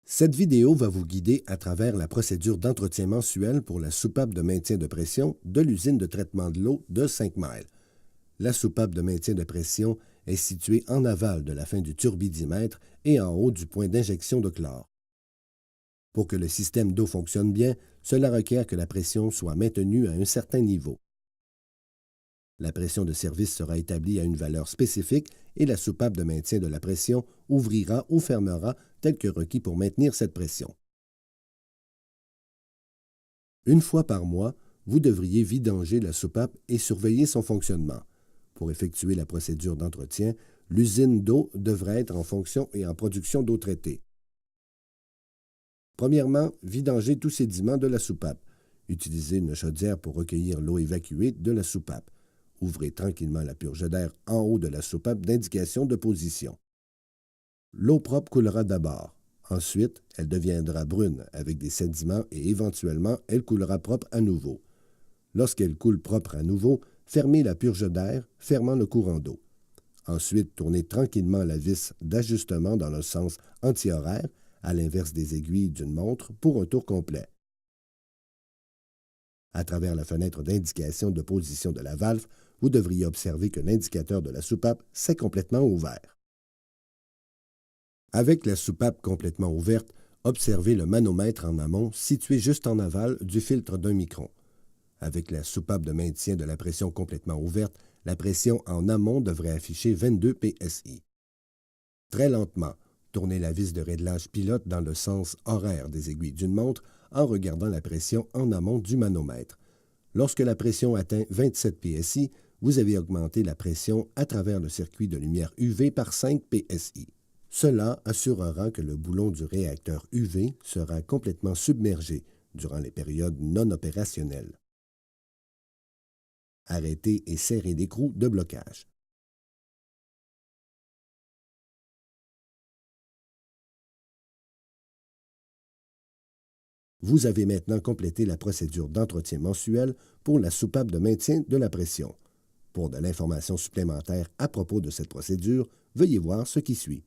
Cette vidéo va vous guider à travers la procédure d'entretien mensuel pour la soupape de maintien de pression de l'usine de traitement de l'eau de 5 miles. La soupape de maintien de pression est située en aval de la fin du turbidimètre et en haut du point d'injection de chlore. Pour que le système d'eau fonctionne bien, cela requiert que la pression soit maintenue à un certain niveau. La pression de service sera établie à une valeur spécifique et la soupape de maintien de la pression ouvrira ou fermera tel que requis pour maintenir cette pression. Une fois par mois, vous devriez vidanger la soupape et surveiller son fonctionnement. Pour effectuer la procédure d'entretien, l'usine d'eau devrait être en fonction et en production d'eau traitée. Premièrement, vidangez tout sédiment de la soupape. Utilisez une chaudière pour recueillir l'eau évacuée de la soupape. Ouvrez tranquillement la purge d'air en haut de la soupape d'indication de position. L'eau propre coulera d'abord. Ensuite, elle deviendra brune avec des sédiments et éventuellement, elle coulera propre à nouveau. Lorsqu'elle coule propre à nouveau, fermez la purge d'air, fermant le courant d'eau. Ensuite, tournez tranquillement la vis d'ajustement dans le sens anti-horaire, à l'inverse des aiguilles d'une montre, pour un tour complet. À travers la fenêtre d'indication de position de la valve, vous devriez observer que l'indicateur de la soupape s'est complètement ouvert. Avec la soupape complètement ouverte, observez le manomètre en amont situé juste en aval du filtre d'1 micron. Avec la soupape de maintien de la pression complètement ouverte, la pression en amont devrait afficher 22 PSI. Très lentement, tournez la vis de réglage pilote dans le sens horaire des aiguilles d'une montre en regardant la pression en amont du manomètre. Lorsque la pression atteint 27 PSI, vous avez augmenté la pression à travers le circuit de lumière UV par 5 PSI. Cela assurera que le boulon du réacteur UV sera complètement submergé durant les périodes non opérationnelles. Arrêtez et serrez l'écrou de blocage. Vous avez maintenant complété la procédure d'entretien mensuel pour la soupape de maintien de la pression. Pour de l'information supplémentaire à propos de cette procédure, veuillez voir ce qui suit.